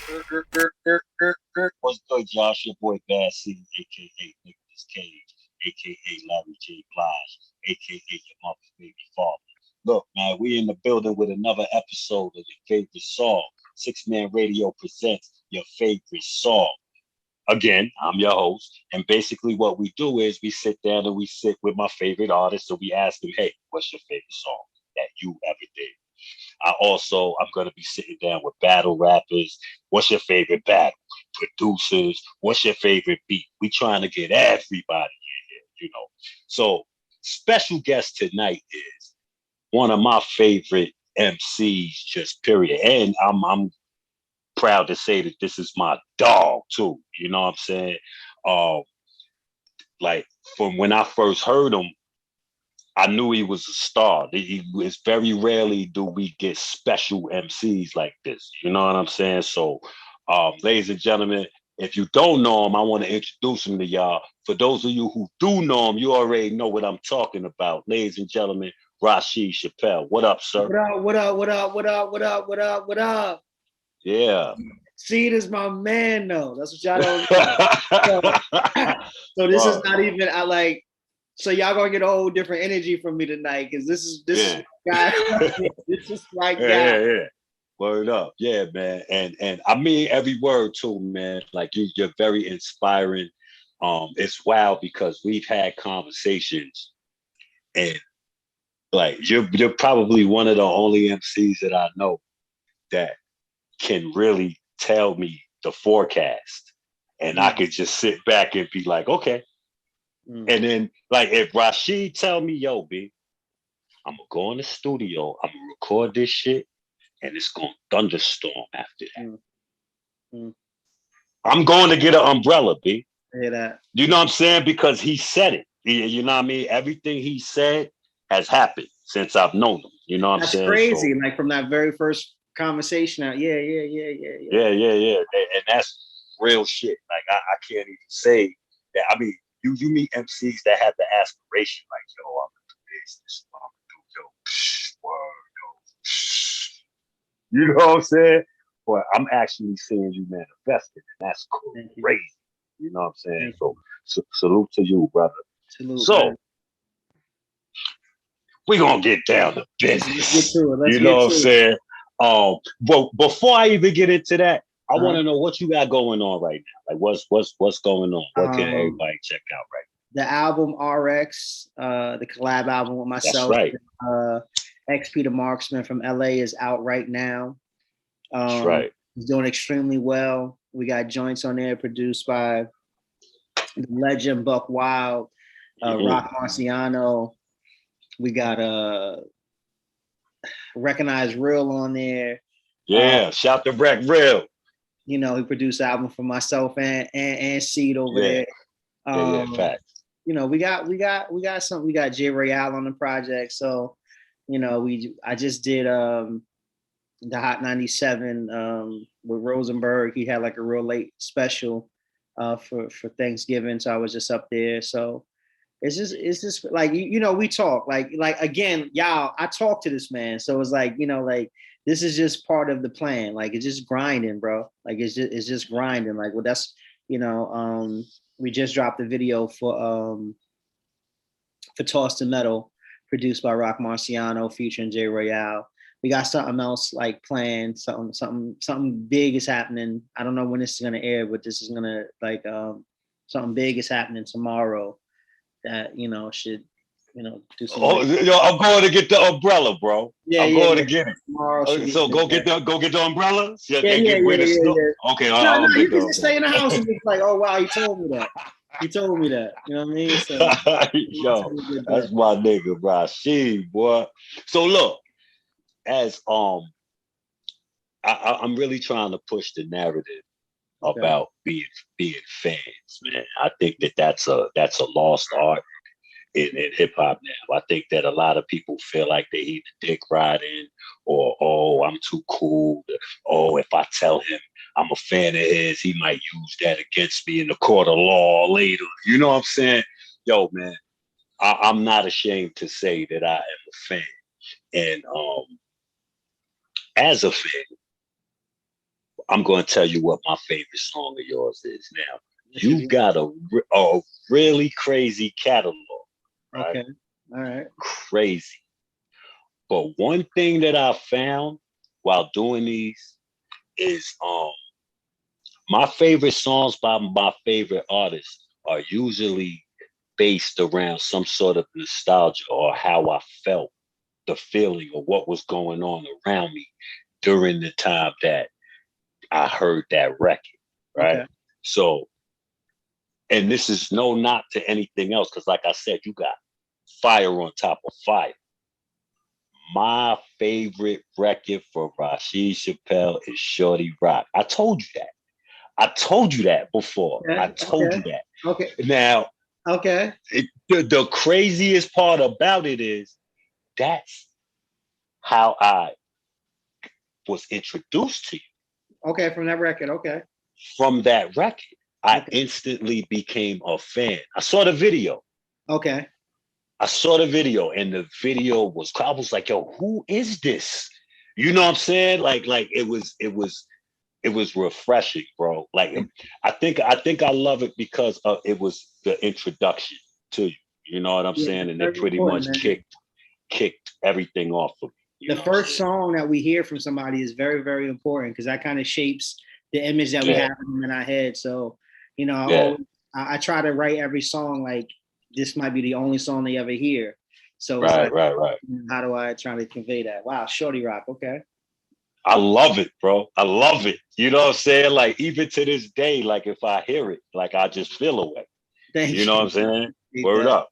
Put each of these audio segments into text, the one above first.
What's good, Josh? Your boy Bad C, aka Nicholas Cage, aka Larry J. Blige, aka your mother's baby father. Look, man, we in the building with another episode of your favorite song. Six Man Radio presents your favorite song. Again, I'm your host, and basically what we do is we sit down and we sit with my favorite artist, and we ask them, "Hey, what's your favorite song that you ever did?" I'm going to be sitting down with battle rappers. What's your favorite battle? Producers. What's your favorite beat? We trying to get everybody in here. So special guest tonight is one of my favorite MCs, just period. And I'm proud to say that this is my dog too. You know what I'm saying? Uh, like from when I first heard him, I knew he was a star. It's very rarely do we get special MCs like this. You know what I'm saying? So, ladies and gentlemen, if you don't know him, I want to introduce him to y'all. For those of you who do know him, you already know what I'm talking about. Ladies and gentlemen, Rasheed Chappelle. What up, sir? What up? What up? What up? What up? What up? What up? What up? Yeah. Seed is my man, though. That's what y'all don't know. So this is not even. I like. So y'all gonna get a whole different energy from me tonight because this is Yeah. my guy. This is my Yeah, guy. yeah, yeah. Word up. Yeah, man. And I mean every word too, man. Like you're very inspiring. It's wild because we've had conversations and like you're probably one of the only MCs that I know that can really tell me the forecast. And I Mm, could just sit back and be like, okay. mm. And then like if Rashid tell me, yo, B, I'm gonna go in the studio, I'm gonna record this shit, and it's gonna thunderstorm after that. Mm, mm. I'm going to get an umbrella, B. I hear that. You know what I'm saying? Because he said it. You know what I mean? Everything he said has happened since I've known him. You know what I'm That's saying? So crazy. Like from that very first conversation out. Yeah, yeah, yeah, yeah, yeah. yeah, yeah, yeah. And that's real shit. Like I can't even say that. I mean, you meet MCs that have the aspiration, like, yo, I'm gonna do this is what I'm gonna do, yo, word, yo. You know what I'm saying? But I'm actually seeing you manifest it, and that's Thank you. crazy. You know what I'm saying? Thank So, you. salute to you, brother. Salute, man. So we're gonna get down to Let's get business. to it. Let's You know get what I'm to it. saying? But before I even get into that, I want Uh-huh. to know what you got going on right now. Like what's going on? What can Um, everybody check out right the album RX, the collab album with now? That's myself, right. uh, XP the Marksman from LA is out right now. That's Um, right. it's doing extremely well. We got joints on there produced by the legend Buck Wild, Hmm. Rock Marciano. We got Recognize Real on there. Uh, Yeah, shout to Breck Real. he produced the album for myself and Seed over Yeah, there. yeah, yeah. Um, Facts. we got something. We got J Royale on the project. So, I just did the Hot 97 with Rosenberg. He had like a real late special for Thanksgiving. So I was just up there. So it's just like we talk like again, y'all. I talk to this man, so it's like like this is just part of the plan. Like it's just grinding, bro. Like it's just grinding. Like well, that's you know we just dropped a video for Toss to Metal, produced by Rock Marciano, featuring Jay Royale. We got something else like planned. Something big is happening. I don't know when this is gonna air, but this is gonna like something big is happening tomorrow that should do some Oh, great. yo, I'm going to get the umbrella, bro. Yeah, I'm yeah, going to yeah. get it. Tomorrow should be. So go get the umbrella. Yeah, Yeah, yeah, get yeah, where the yeah, snow. yeah. Okay, No, I'll no, you get the can just stay in the house umbrella. and be like, oh wow, he told me that. He told me that. You know what I mean? So it's Yo, gonna be a good day. that's my nigga, Rasheed, boy. So look, as I'm really trying to push the narrative Okay. about being fans, man. I think that's a lost art in hip hop now. I think that a lot of people feel like they either dick riding or oh I'm too cool. Oh, if I tell him I'm a fan of his, he might use that against me in the court of law later. You know what I'm saying? Yo, man, I'm not ashamed to say that I am a fan. And as a fan, I'm going to tell you what my favorite song of yours is now. What you You do? got a really crazy catalog, right? Okay. All right. Crazy. But one thing that I found while doing these is my favorite songs by my favorite artists are usually based around some sort of nostalgia or how I felt, the feeling of what was going on around me during the time that I heard that record, right? Okay. So, and this is no knock to anything else, because like I said, you got fire on top of fire. My favorite record for Rasheed Chappelle is Shorty Rock. I told you that. I told you that before. I Okay. told Okay. you that. Okay. Now, Okay. the craziest part about it is that's how I was introduced to you. Okay. From that record. Okay. From that record, I Okay. instantly became a fan. I saw the video. Okay. I saw the video, and the video was, I was like, yo, who is this? You know what I'm saying? Like it was refreshing, bro. Like I think I love it because it was the introduction to you. You know what I'm Yeah, saying? it's And it very pretty important, much man. kicked everything off of me. You The know what I'm first saying? song that we hear from somebody is very, very important because that kind of shapes the image that we Yeah, have of them in our head. So, yeah, I try to write every song like this might be the only song they ever hear. So it's right, like, right, right. how do I try to convey that? Wow, Shorty Rock. Okay. I love it, bro. I love it. You know what I'm saying? Like even to this day, like if I hear it, like I just feel away. You Thank know what you. I'm saying? Appreciate Word up.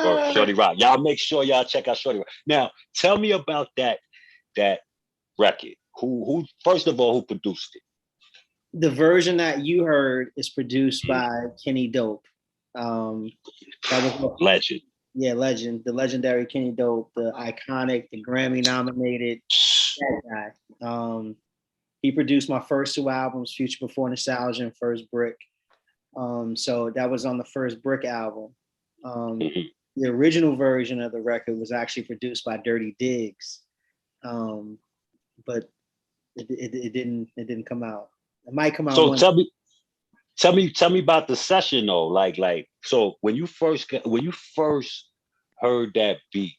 Or that. Shorty Rock. Y'all make sure y'all check out Shorty Rock. Now, tell me about that record. Who first of all who produced it? The version that you heard is produced by Kenny Dope. Um, that was Legend. Yeah, legend, the legendary Kenny Dope, the iconic, the Grammy nominated that guy. He produced my first two albums, Future Before Nostalgia and First Brick. So that was on the First Brick album. Um, Mhm. the original version of the record was actually produced by Dirty Diggs, um, but it didn't come out. It might come out So one. tell me about the session though. Like so when you first heard that beat,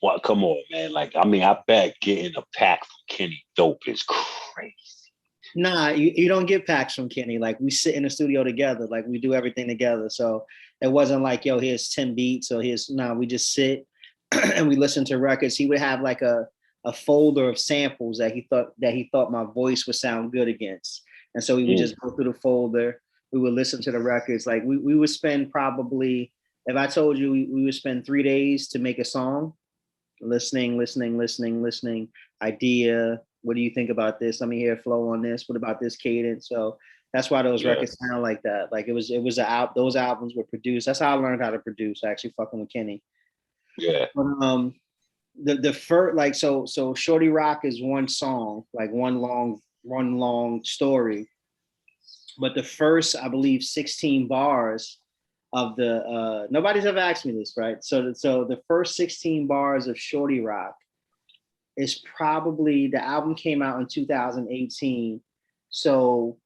what come on, man. Like I mean, I bet getting a pack from Kenny Dope is crazy. Nah, you don't get packs from Kenny. Like we sit in the studio together, like we do everything together. So it wasn't like, yo, here's 10 beats or here's no, we just sit and we listen to records. He would have like a folder of samples that he thought my voice would sound good against. And so we would Mm, just go through the folder. We would listen to the records. Like we would spend probably, if I told you we would spend 3 days to make a song, listening, idea. What do you think about this? Let me hear a flow on this. What about this cadence? So that's why those yeah, records sound like that. Like it was those albums were produced. That's how I learned how to produce, actually fucking with Kenny. yeah. But the first, like, so Shorty Rock is one song, like one long story. But the first, I believe, 16 bars of the nobody's ever asked me this, right? So the first 16 bars of Shorty Rock is probably, the album came out in 2018. So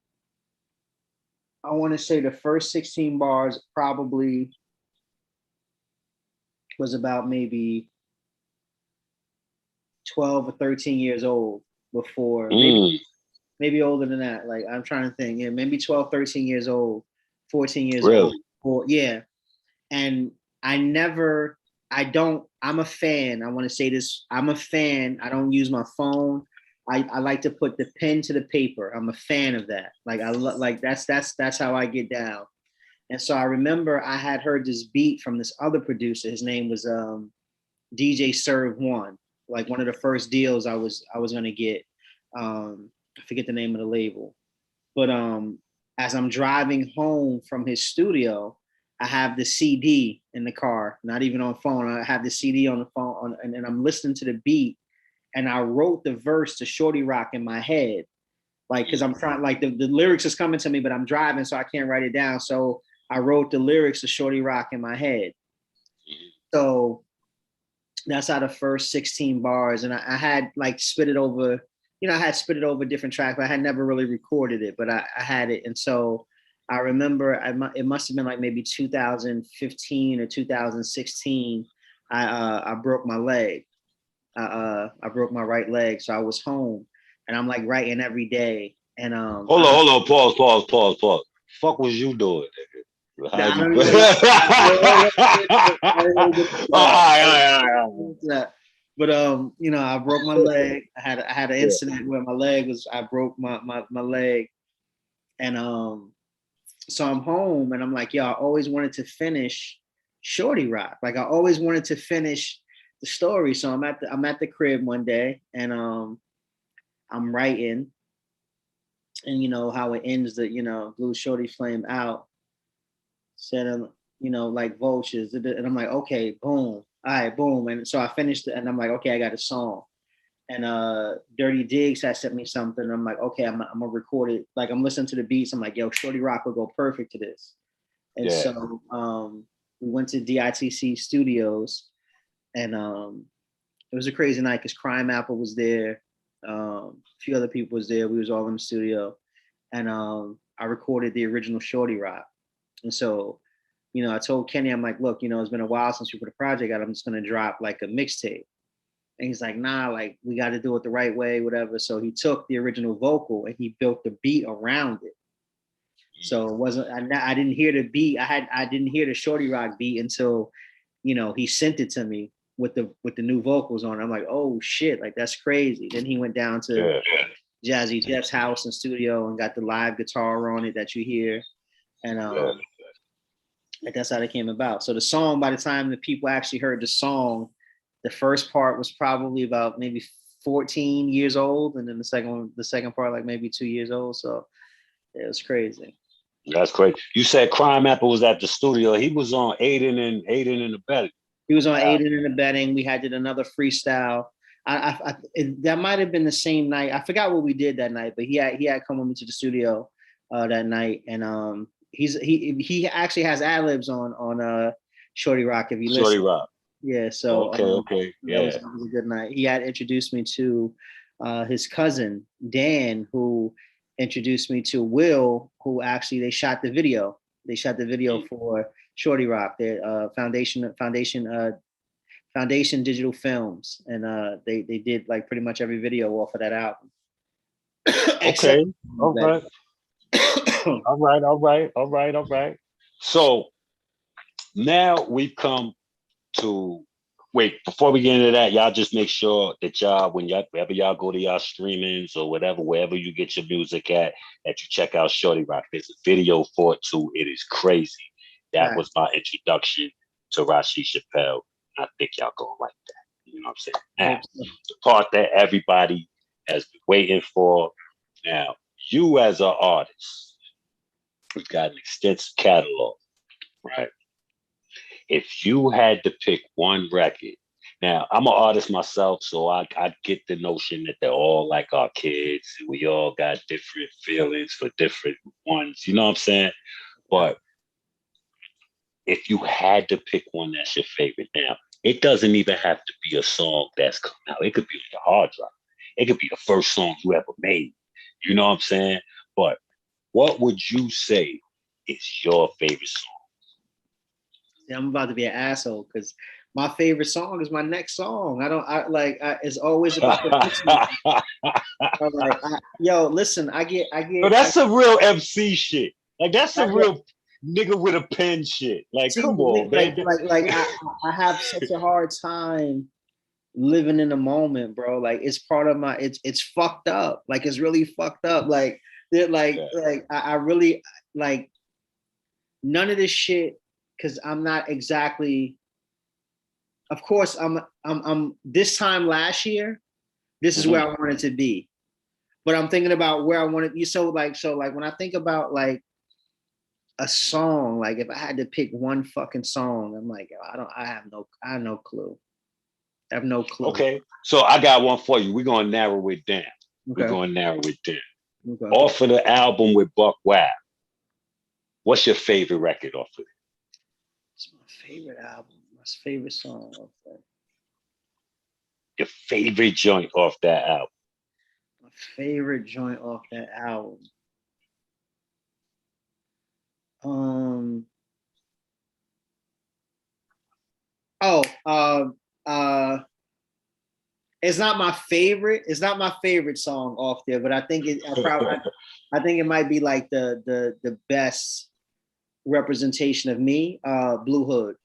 I want to say the first 16 bars probably was about maybe 12 or 13 years old before, Mm, maybe older than that. Like I'm trying to think. Yeah, maybe 12, 13 years old, 14 years old. really? Or yeah. And I never, I don't, I'm a fan. I want to say this. I'm a fan. I don't use my phone. I like to put the pen to the paper. I'm a fan of that. Like like that's how I get down. And so I remember I had heard this beat from this other producer. His name was DJ Serve One. Like one of the first deals I was gonna get. I forget the name of the label. But as I'm driving home from his studio, I have the CD in the car, not even on phone. I have the CD on the phone, and I'm listening to the beat, and I wrote the verse to Shorty Rock in my head, like because I'm trying, like the lyrics is coming to me, but I'm driving, so I can't write it down. So I wrote the lyrics to Shorty Rock in my head. So that's how the first 16 bars, and I had like spit it over I had spit it over different tracks, but I had never really recorded it, but I had it. And so I remember it must have been like maybe 2015 or 2016. I broke my leg. I broke my right leg. So I was home and I'm like writing every day. And Hold on, pause. Fuck was you doing, nigga? How I you? don't even know. All right. But I broke my leg. I had an incident where my leg was. I broke my leg, and so I'm home, and I'm like, yo, I always wanted to finish Shorty Rock. Like I always wanted to finish the story. So I'm at the crib one day, and I'm writing, and how it ends. Blue Shorty flame out. Said, like vultures. And I'm like, okay, boom. All right, boom. And so I finished it and I'm like, okay, I got a song. And Dirty Diggs had sent me something. I'm like, okay, I'm gonna record it. Like I'm listening to the beats. I'm like, yo, Shorty Rock will go perfect to this. And so we went to DITC Studios, and it was a crazy night because Crime Apple was there. A few other people was there. We was all in the studio, and I recorded the original Shorty Rock. And so, I told Kenny, I'm like, look, it's been a while since we put a project out. I'm just gonna drop like a mixtape. And he's like, nah, like we got to do it the right way, whatever. So he took the original vocal and he built the beat around it. So it wasn't. I didn't hear the beat. I didn't hear the Shorty Rock beat until, he sent it to me with the new vocals on. I'm like, oh shit, like that's crazy. Then he went down to Jazzy Jeff's house and studio and got the live guitar on it that you hear, and like that's how they came about. So the song, by the time the people actually heard the song, the first part was probably about maybe 14 years old, and then the second part like maybe 2 years old. So it was crazy. That's crazy. You said Crime Apple was at the studio. He was on Aiden and the Betting. He was on Aiden and the Betting. We did another freestyle. That might have been the same night. I forgot what we did that night, but he had come with me to the studio that night, and he actually has ad libs on Shorty Rock if you listen. Shorty Rock. Yeah. So okay. Yeah. That was a good night. He had introduced me to his cousin Dan, who introduced me to Will, who actually they shot the video. They shot the video for Shorty Rock, their Foundation Digital Films, and they did like pretty much every video off of that album. Okay. All right. All right. So now we've come to before we get into that, y'all just make sure that whenever y'all go to y'all streamings or whatever, wherever you get your music at, that you check out Shorty Rock. There's a video for it too. It is crazy. That was my introduction to Rasheed Chappelle. I think y'all gonna like that. You know what I'm saying? Now, the part that everybody has been waiting for. Now, you as an artist, you've got an extensive catalog, right? If you had to pick one record, now I'm an artist myself, so I get the notion that they're all like our kids. We all got different feelings for different ones. You know what I'm saying? But if you had to pick one that's your favorite now, it doesn't even have to be a song that's come out. It could be on your hard drive. It could be the first song you ever made. You know what I'm saying? But what would you say is your favorite song? Yeah, I'm about to be an asshole because my favorite song is my next song. It's always about the yo, listen, I get. But that's some real MC shit. Like that's some real nigga with a pen shit. Like, come on, man. I have such a hard time living in the moment, bro. Like it's part of my. It's fucked up. Like it's really fucked up. Like I really like none of this shit. Because I'm not exactly. Of course, I'm. This time last year, this is where I wanted to be, but I'm thinking about where I wanted. So when I think about like a song, like if I had to pick one fucking song, I'm like, I have no clue. I have no clue. Okay, so I got one for you. We're gonna narrow it down. Okay. We're gonna narrow it down. Okay. Off of the album with Buck Wild, what's your favorite record off of it? It's my favorite album. My favorite song off that. Your favorite joint off that album? My Favorite joint off that album. Um. Oh. Uh. It's not my favorite. It's not my favorite song off there, but I think it. I think it might be like the best representation of me. Blue Hood.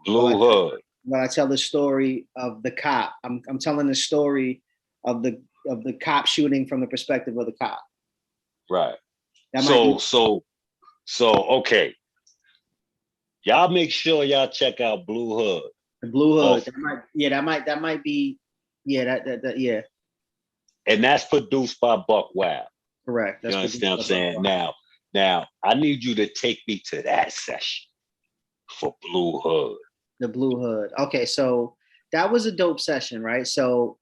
Blue Hood. When I tell the story of the cop, I'm telling the story of the cop shooting from the perspective of the cop. Right. That might be So okay. Y'all make sure y'all check out Blue Hood. the Blue Hood. Off, That might be yeah, yeah. and that's produced by Buck Wild. Correct. You That's understand what I'm saying? what Now I need you to take me to that session for Blue Hood. the Blue Hood. Okay, so that was a dope session, right? So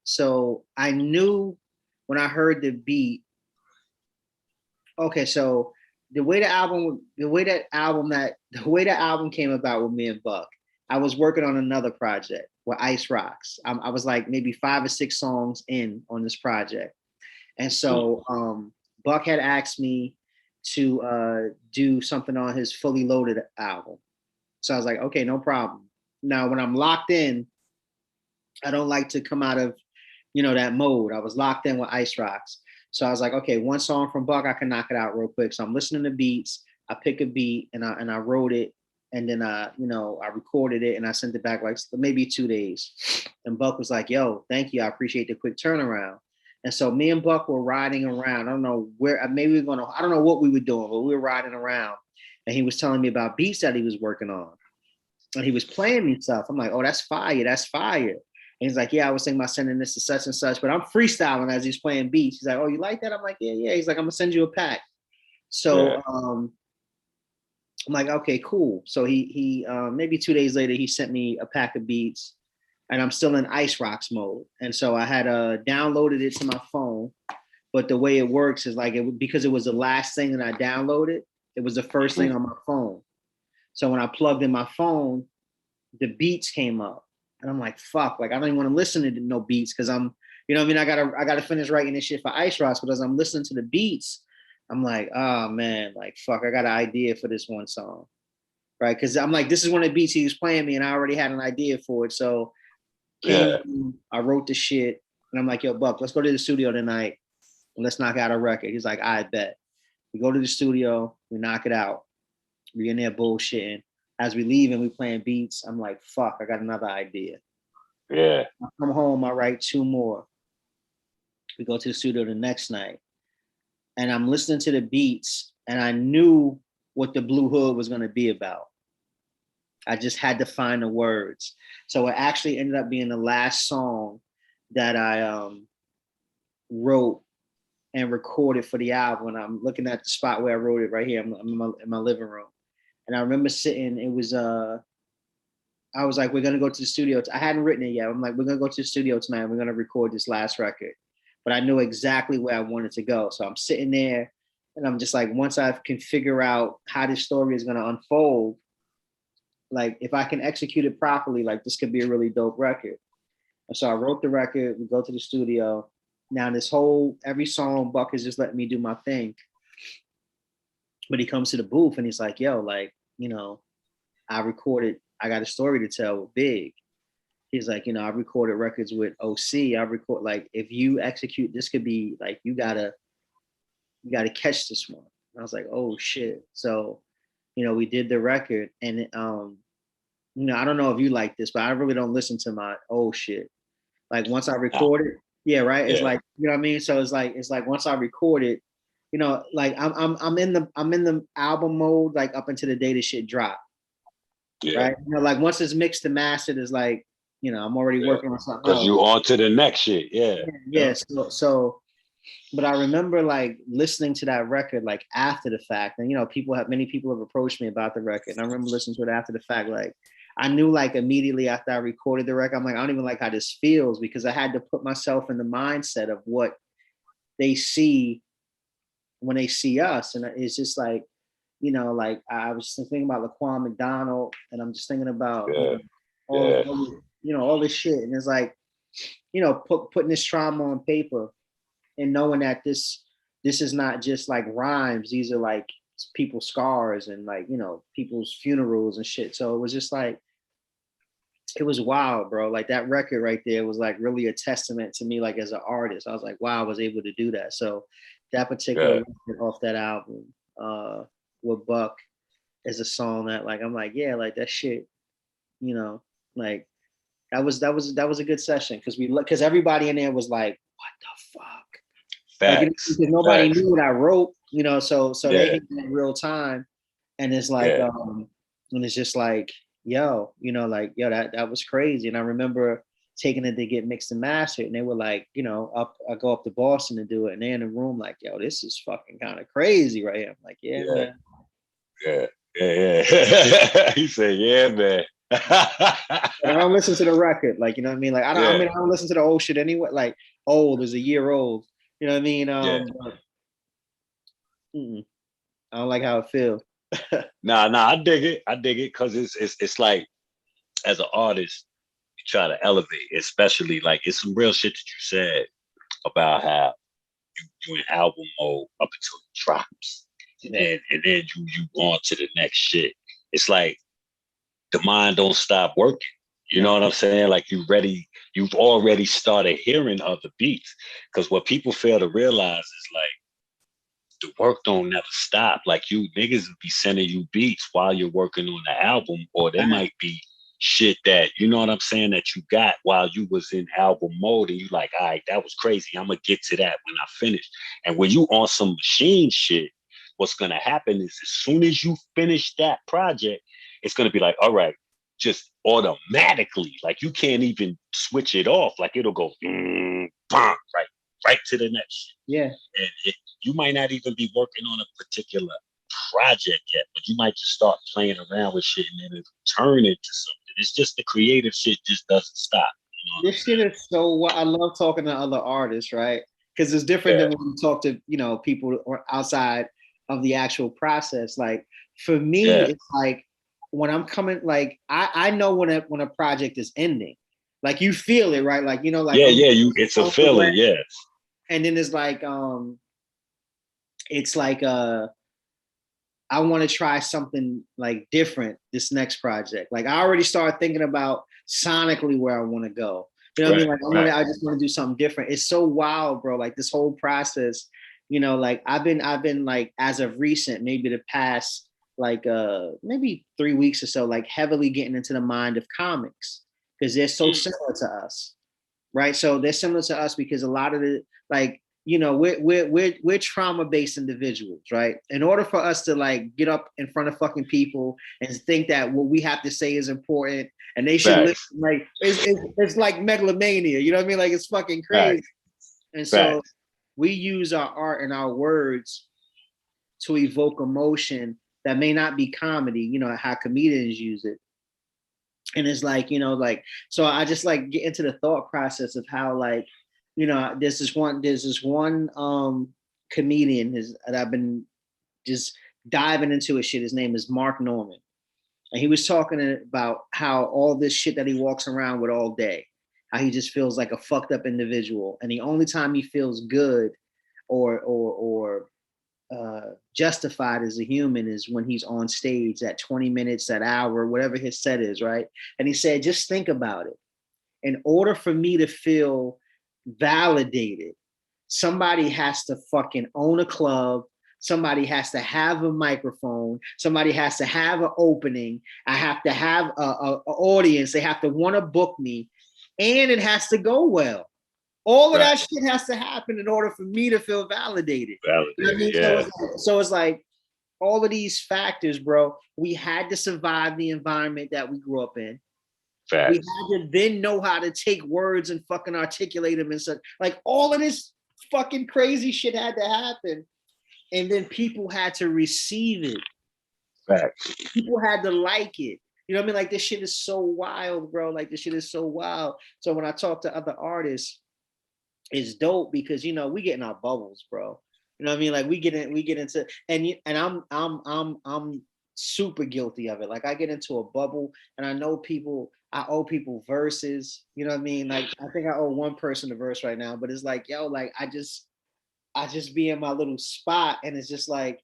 I knew when I heard the beat. Okay, so the way the album came about with me and Buck, I was working on another project with Ice Rocks. I was like maybe 5 or 6 songs in on this project, and so Buck had asked me to do something on his Fully Loaded album. So I was like, okay, no problem. Now, when I'm locked in, I don't like to come out of, that mode. I was locked in with Ice Rocks. So I was like, okay, one song from Buck, I can knock it out real quick. So I'm listening to beats. I pick a beat and I wrote it, and then I recorded it and I sent it back like maybe 2 days. And Buck was like, yo, thank you. I appreciate the quick turnaround. And so me and Buck were riding around. I don't know where, maybe I don't know what we were doing, but we were riding around. And he was telling me about beats that he was working on. And he was playing me stuff. I'm like, oh, that's fire. That's fire. And he's like, yeah, I was thinking about sending this to such and such, but I'm freestyling as he's playing beats. He's like, oh, you like that? I'm like, yeah, yeah. He's like, I'm gonna send you a pack. So I'm like, okay, cool. So he maybe 2 days later, he sent me a pack of beats, and I'm still in Ice Rocks mode. And so I had downloaded it to my phone, but the way it works is like because it was the last thing that I downloaded, it was the first thing on my phone. So when I plugged in my phone, the beats came up. And I'm like, fuck, like I don't even want to listen to no beats because I'm, you know what I mean? I gotta finish writing this shit for Ice Rocks, but as I'm listening to the beats, I'm like, oh man, like fuck, I got an idea for this one song. Right. Cause I'm like, this is one of the beats he was playing me and I already had an idea for it. So I wrote the shit and I'm like, yo, Buck, let's go to the studio tonight and let's knock out a record. He's like, I bet. We go to the studio, we knock it out. We in there bullshitting. As we leave and we playing beats, I'm like, fuck, I got another idea. Yeah. I come home, I write 2 more. We go to the studio the next night. And I'm listening to the beats and I knew what the Blue Hood was going to be about. I just had to find the words. So it actually ended up being the last song that I wrote and recorded for the album. And I'm looking at the spot where I wrote it right here. I'm in my living room. And I remember sitting, it was, I was like, we're going to go to the studio. I hadn't written it yet. I'm like, we're going to go to the studio tonight. We're going to record this last record. But I knew exactly where I wanted to go. So I'm sitting there and I'm just like, once I can figure out how this story is going to unfold, like if I can execute it properly, like this could be a really dope record. And so I wrote the record. We go to the studio. Now every song, Buck is just letting me do my thing. But he comes to the booth and he's like, yo, like, I got a story to tell with Big. He's like, I recorded records with OC. I record, like, if you execute, this could be like, you gotta catch this one. And I was like, oh shit. So, we did the record and I don't know if you like this, but I really don't listen to my old shit. Like once I record it, yeah, right. It's like, you know what I mean? So it's like once I record it, like I'm in the album mode, like up until the day the shit drop. Yeah. Right. Like once it's mixed and mastered, is like, I'm already working on something else. Because you on to the next shit. Yeah. Yeah. So, but I remember like listening to that record like after the fact, and many people have approached me about the record, and I remember listening to it after the fact. Like I knew like immediately after I recorded the record, I'm like, I don't even like how this feels because I had to put myself in the mindset of what they see when they see us, and it's just like, like I was thinking about Laquan McDonald, and I'm just thinking about all this shit, and it's like, putting this trauma on paper and knowing that this is not just like rhymes, these are like people's scars and like, you know, people's funerals and shit. So it was just like, it was wild, bro. Like that record right there was like really a testament to me, like as an artist. I was like, wow, I was able to do that. So that particular Yeah. record off that album, with Buck, is a song that like I'm like, yeah, like that shit, you know, like that was a good session because because everybody in there was like, what the fuck? Like, you know, Facts. because nobody Facts. knew what I wrote, you know, so they Yeah. hit me in real time, and it's like, Yeah. and it's just like, yo, you know, like, yo, that was crazy. And I remember taking it to get mixed and mastered, and they were like, you know, I go up to Boston to do it, and they're in the room like, yo, this is fucking kind of crazy right here. I'm like, yeah, Yeah. man. Yeah. Yeah. Yeah. He said, yeah, man. And I don't listen to the record, like, you know what I mean? Like, I Yeah. mean, I don't listen to the old shit anyway. Like, old is a year old, you know what I mean? Yeah. But, I don't like how it feels. Nah, I dig it. I dig it because it's like as an artist, you try to elevate, especially like it's some real shit that you said about how you in album mode up until it drops. And Yeah. then you on to the next shit. It's like the mind don't stop working. You know No. what I'm saying? Like you've already started hearing other beats. Because what people fail to realize is like the work don't never stop. Like you niggas be sending you beats while you're working on the album, or there might be shit that you know what I'm saying that you got while you was in album mode, and you like, all right, that was crazy. I'm gonna get to that when I finish. And when you on some machine shit, what's gonna happen is as soon as you finish that project, it's gonna be like, all right, just automatically, like you can't even switch it off. Like it'll go, right to the next. Yeah. And you might not even be working on a particular project yet, but you might just start playing around with shit and then it'll turn into something. It's just the creative shit just doesn't stop. You know This shit is so. I love talking to other artists, right? Because it's different yeah, than when you talk to, you know, people or outside of the actual process. Like for me, yeah, it's like when I'm coming, like I know when a project is ending. Like you feel it, right? Like, you know, like, yeah, oh, yeah. You, it's a feeling. Yeah, and then it's like I want to try something like different this next project. Like I already started thinking about sonically where I want to go. You know what I right, mean? Like right. I just want to do something different. It's so wild, bro. Like this whole process, you know, like I've been like as of recent, maybe the past like maybe 3 weeks or so, like heavily getting into the mind of comics because they're so similar to us, right? So they're similar to us because a lot of the like, you know, we're trauma based individuals, right? In order for us to like get up in front of fucking people and think that what we have to say is important and they should live, Facts, like it's like megalomania, you know what I mean? Like it's fucking crazy. facts, And so facts. we use our art and our words to evoke emotion that may not be comedy, you know, how comedians use it. And it's like, you know, like, so I just like get into the thought process of how like, you know, there's this one comedian that I've been just diving into his shit. His name is Mark Norman. And he was talking about how all this shit that he walks around with all day, how he just feels like a fucked up individual. And the only time he feels good or justified as a human is when he's on stage that 20 minutes, that hour, whatever his set is, right? And he said, just think about it. In order for me to feel validated, somebody has to fucking own a club. Somebody has to have a microphone. Somebody has to have an opening. I have to have a audience. They have to want to book me, and it has to go well. All of Right, that shit has to happen in order for me to feel validated. You know what I validated. mean? Yeah, So it's like all of these factors, bro. We had to survive the environment that we grew up in. We facts. had to then know how to take words and fucking articulate them and such. Like all of this fucking crazy shit had to happen. And then people had to receive it. Facts. People had to like it. You know what I mean? Like this shit is so wild, bro. Like this shit is so wild. So when I talk to other artists, it's dope because you know we get in our bubbles, bro. You know what I mean? Like we get into, and I'm super guilty of it. Like I get into a bubble, and I know people. I owe people verses. You know what I mean? Like I think I owe one person a verse right now, but it's like, yo, like I just I just be in my little spot, and it's just like,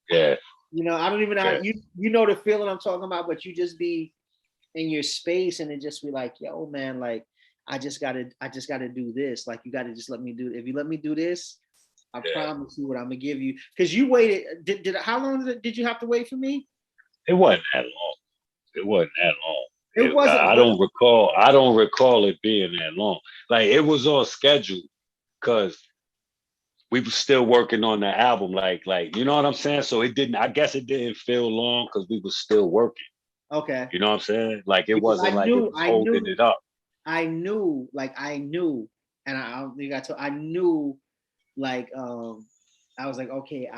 Yeah. I don't even know how Yeah. you know the feeling I'm talking about, but you just be in your space, and it just be like, yo, man, like I just gotta do this. Like you gotta just let me do. If you let me do this, I promise you what I'm gonna give you. Because you waited. Did how long did you have to wait for me? It wasn't that long. It wasn't that long. It wasn't. I But don't recall. I don't recall it being that long. Like it was on schedule because we were still working on the album. Like you know what I'm saying. So it didn't. I guess it didn't feel long because we were still working. okay, You know what I'm saying? Like it because wasn't like it was holding it up. I knew, and I don't think I knew, like, I was like, okay,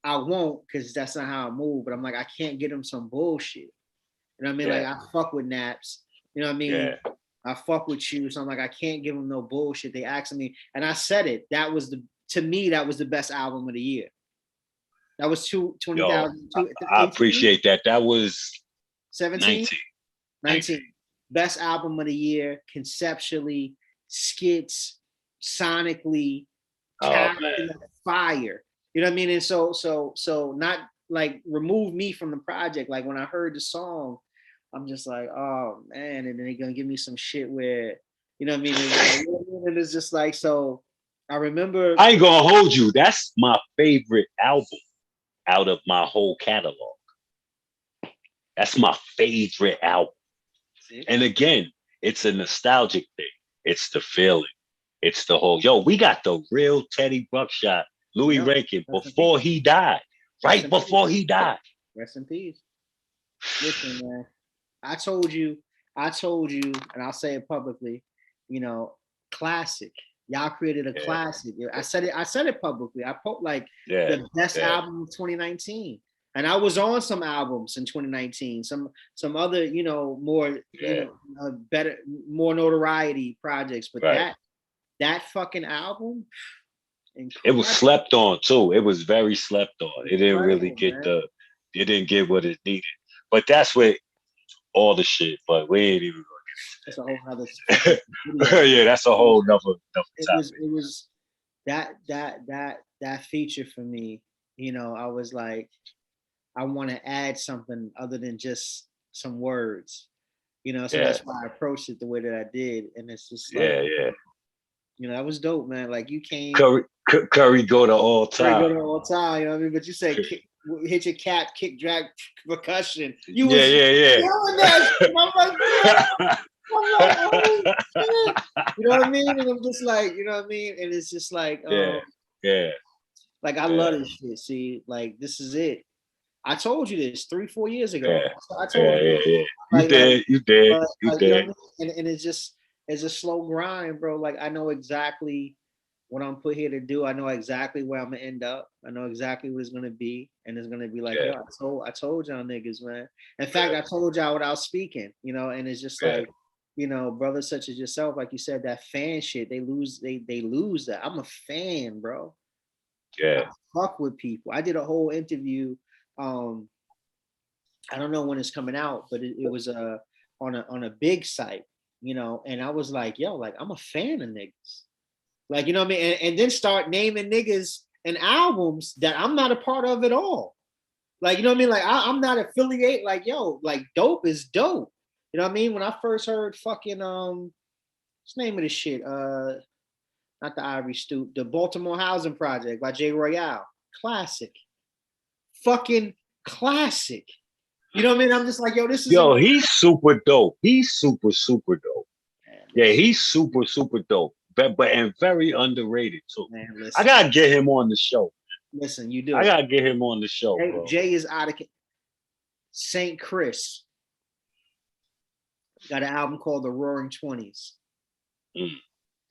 I won't, because that's not how I move. But I'm like, I can't get him some bullshit. You know what I mean? Like Yeah. I fuck with Naps. You know what I mean? Yeah. I fuck with you. So I'm like, I can't give them no bullshit. They asked me, and I said it. That was to me, that was the best album of the year. That was Yo, 20,000, I appreciate that. That was 17, 19. 19. Best album of the year, conceptually, skits, sonically, Oh casting man. of fire. You know what I mean? And so not like remove me from the project. Like when I heard the song, I'm just like, oh man, and then they're gonna give me some shit where, you know what I mean? And it's just like, so I remember. I ain't gonna hold you. That's my favorite album out of my whole catalog. That's my favorite album. And again, it's a nostalgic thing. It's the feeling. It's the whole, yo, we got the real Teddy Buckshot, Louis Yep. Rankin, Rest in peace. before he died. Rest Right in peace. before he died. Rest in peace. Listen, man. I told you, and I'll say it publicly, classic. Y'all created a Yeah. classic. I said it publicly. I put like Yeah. the best Yeah. album of 2019. And I was on some albums in 2019, some other, more, Yeah. better, more notoriety projects. But Right. that fucking album, It was incredible, slept on too. It was very slept on. It didn't really get man. it didn't get what it needed. But that's what all the shit, but we ain't even That's a whole other gonna video. yeah, that's a whole nother topic. It was that feature for me. I was like, I want to add something other than just some words. So Yeah. that's why I approached it the way that I did, and it's just like, Yeah, yeah. that was dope, man. Like you came, Curry go to all very time. good all the time. You know what I mean? But you said hit your cap, kick, drag, percussion. You Yeah, was yeah, doing that. I'm like, yeah. oh shit. You know what I mean? And I'm just like, you know what I mean? And it's just like, Yeah, yeah, like I yeah, love this shit. See, like this is it. I told you this 3-4 years ago. yeah, I told yeah, you yeah, this. yeah. You Like, did, you did, you you know did. what I mean? And it's a slow grind, bro. Like I know exactly what I'm put here to do. I know exactly where I'm gonna end up. I know exactly what it's gonna be, and it's gonna be like, Yeah, yo, I told y'all niggas, man. In fact, I told y'all without speaking, and it's just yeah, like, brothers such as yourself, like you said, that fan shit, they lose that. I'm a fan, bro. I yeah, fuck with people. I did a whole interview. Um, I don't know when it's coming out, but it was on a big site, and I was like, yo, like I'm a fan of niggas. Like, you know what I mean? And then start naming niggas and albums that I'm not a part of at all. Like, you know what I mean? Like, I'm not affiliate. Like, yo, like, dope is dope. You know what I mean? When I first heard fucking, what's the name of this shit? Not the Ivory Stoop, the Baltimore Housing Project by Jay Royale. Classic. Fucking classic. You know what I mean? I'm just like, yo, this is Yo, he's super dope. He's super, super dope. Man, Yeah, he's super, super dope. But and very underrated too. man, I listen. gotta get him on the show. Listen, you I do. gotta get him on the show, bro. Jay is out of St. Chris. Got an album called The Roaring Twenties. Mm.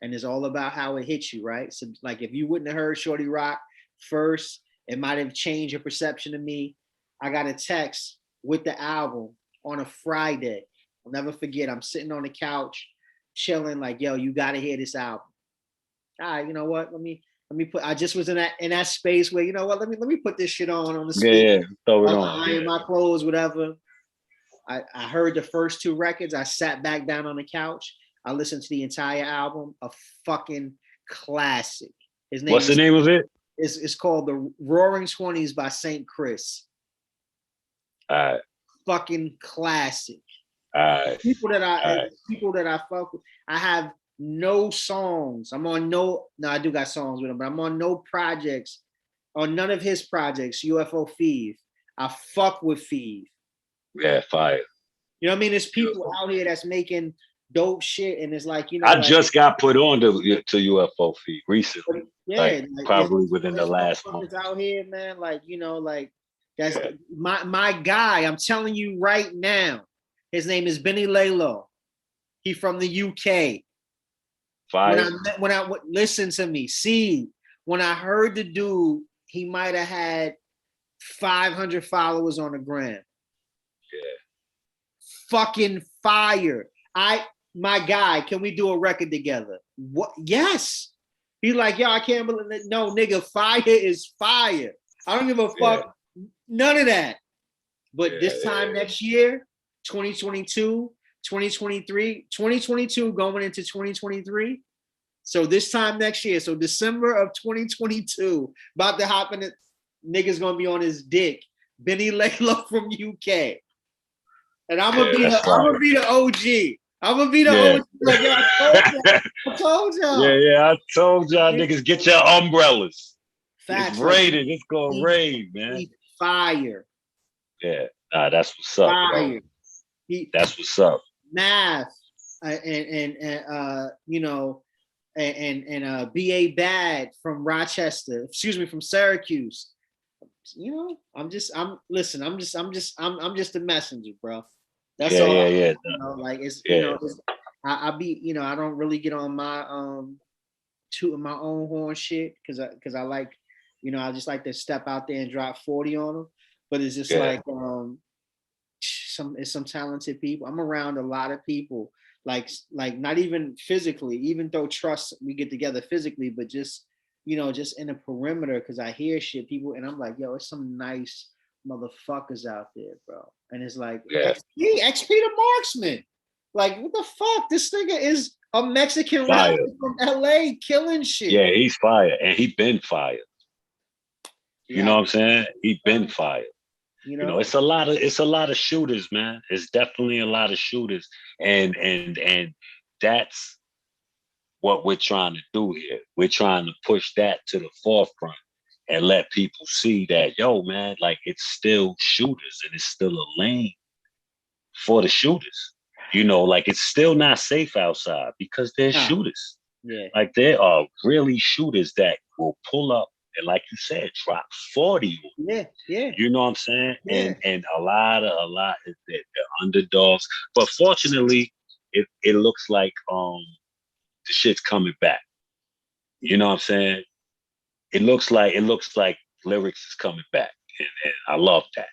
And it's all about how it hits you, right? So, like, if you wouldn't have heard Shorty Rock first, it might have changed your perception of me. I got a text with the album on a Friday. I'll never forget. I'm sitting on the couch, chilling, like, yo, you got to hear this album. All right, you know what? Let me put. I just was in that space where, you know what? Let me put this shit on the Yeah, speaker. yeah. Throw it I'm on. iron Yeah. my clothes, whatever. I heard the first two records. I sat back down on the couch. I listened to the entire album. A fucking classic. His name What's the is name of it? it's called The Roaring Twenties by St. Chris. All right. Fucking classic. All right. People that I fuck with. I have no songs. I'm on no I do got songs with him, but I'm on no projects on none of his projects, UFO Feeve. I fuck with Feeve. Yeah, fire. You know what I mean? There's people out here that's making dope shit, and it's like, I just got put on to UFO feed recently. Yeah, probably within the last month. Out here, man, that's my guy. I'm telling you right now. His name is Benny Lalo. He from the UK. Fire. When I listen to me, see, when I heard the dude, he might have had 500 followers on the gram. Yeah. Fucking fire. My guy, can we do a record together? What? Yes. He's like, yo, I can't believe it. No, nigga, fire is fire. I don't give a fuck. None of that. But this time next year, 2022, 2023, 2022 going into 2023. So this time next year, so December of 2022, about to hop in it, nigga's gonna be on his dick. Benny Lalo from UK. And I'm gonna be the OG. I'm gonna be the OG. Like, yo, I told y'all. I told y'all niggas, get your umbrellas. Facts. It's raining. It's gonna rain, man. Fire. Yeah. Nah, that's what's up. Fire. That's what's up. Math and BA Bad from Rochester. Excuse me, from Syracuse. You know, I'm just a messenger, bro. That's all. Yeah. You know, like I don't really get on my tooting my own horn shit because I like, I just like to step out there and drop 40 on them. But it's just like some talented people. I'm around a lot of people, like not even physically, even though trust we get together physically, but just just in the perimeter, because I hear shit people and I'm like, yo, it's some nice motherfuckers out there, bro. And it's like XP the Marksman. Like, what the fuck? This nigga is a Mexican rapper from LA killing shit. Yeah, he's fire. And he been fired. You know what I'm saying? He been fired. You know, it's a lot of shooters, man. It's definitely a lot of shooters. And that's what we're trying to do here. We're trying to push that to the forefront and let people see that, yo, man, like, it's still shooters and it's still a lane for the shooters. Like, it's still not safe outside because there's shooters. Yeah. Like, there are really shooters that will pull up and, like you said, drop 40. Yeah. You know what I'm saying? Yeah. And a lot of the underdogs. But fortunately, it looks like the shit's coming back. You know what I'm saying? It looks like lyrics is coming back, and I love that.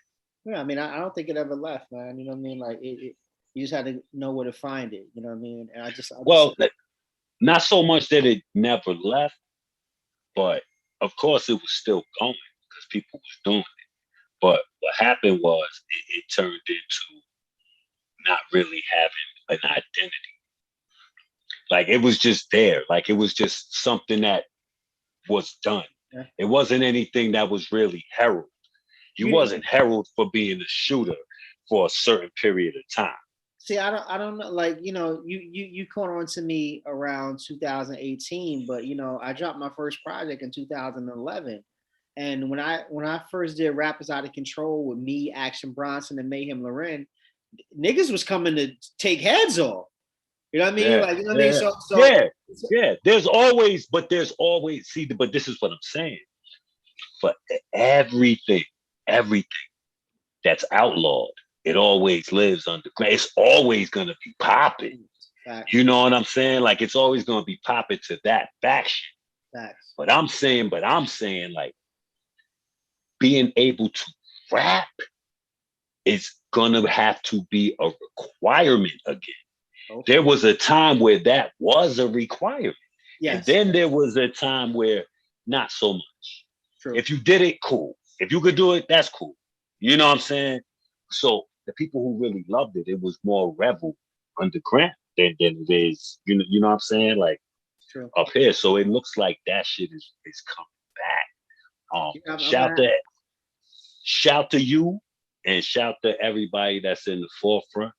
Yeah, I mean, I don't think it ever left, man. You know what I mean? Like, you just had to know where to find it. You know what I mean? And not so much that it never left, but of course it was still going because people was doing it. But what happened was it turned into not really having an identity. Like, it was just there. Like, it was just something that was done. Yeah. It wasn't anything that was really heralded. You wasn't heralded for being a shooter for a certain period of time. See, I don't know. Like, you caught on to me around 2018, but I dropped my first project in 2011. And when I first did Rappers Out of Control with me, Action Bronson, and Mayhem Loren, niggas was coming to take heads off. You know what I mean? Yeah, like, you know what I mean? Yeah. There's always, see, but this is what I'm saying. For everything that's outlawed, it always lives underground. It's always gonna be popping. Facts. You know what I'm saying? Like, it's always gonna be popping to that faction. Facts. But I'm saying, like, being able to rap is gonna have to be a requirement again. Okay. There was a time where that was a requirement. Yes. And then there was a time where not so much. True. If you did it, cool. If you could do it, that's cool. You know what I'm saying? So the people who really loved it, it was more rebel underground than it is, you know what I'm saying? Like, True. up here. So it looks like that shit is coming back. Yeah, Shout to you and shout to everybody that's in the forefront,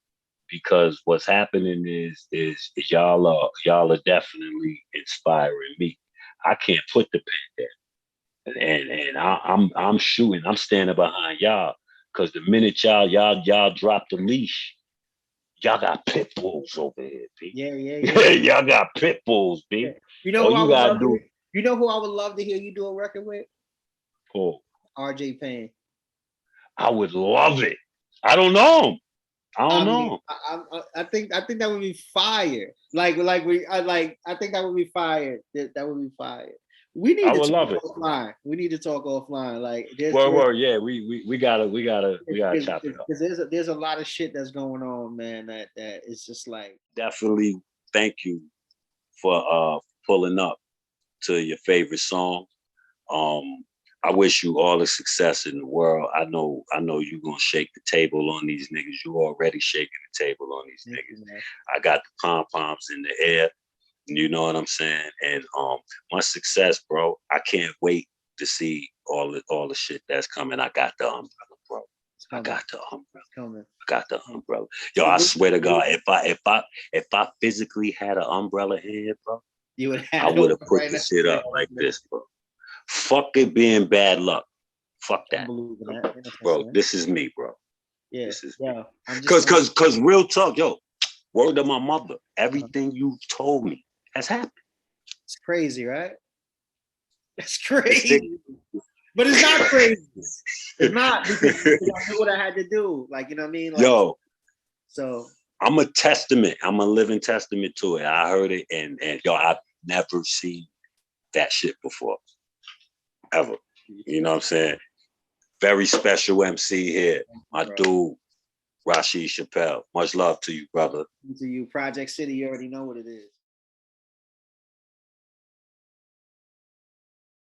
because what's happening is y'all are definitely inspiring me. I can't put the pen down, and I'm shooting. I'm standing behind y'all, because the minute y'all drop the leash, y'all got pit bulls over here, B. yeah. Y'all got pit bulls, Yeah. B. You know All who I you would gotta love to do, hear? You know who I would love to hear you do a record with? oh, RJ Payne. I would love it. I don't know him. I I don't mean, know. I think that would be fire. I think that would be fire. That would be fire. We need I to would talk love it. offline. We need to talk offline. Like Word. Yeah, we gotta chop it up. because there's a lot of shit that's going on, man. That is just like Definitely thank you for pulling up to your favorite song. Um, I wish you all the success in the world. I know you're gonna shake the table on these niggas. You already shaking the table on these niggas. man. I got the pom poms in the air. You know what I'm saying? And my success, bro. I can't wait to see all the shit that's coming. I got the umbrella, bro. I got the umbrella. Coming. I got the umbrella. Yo, I swear to God, if I physically had an umbrella here, bro, You would have I would have put right the now. shit up like this, bro. Fuck it being bad luck. Fuck that. Bro, this is me, bro. Yeah, This is yeah. me. Cause real talk, yo, word to my mother, everything you told me has happened. It's crazy, right? It's crazy. But it's not crazy. It's not because I knew what I had to do. Like, you know what I mean? Like, yo, so I'm a testament. I'm a living testament to it. I heard it, and yo, I've never seen that shit before. Ever. You know what I'm saying? Very special MC here. My dude, Rasheed Chappelle. Much love to you, brother. To you, Project City, you already know what it is.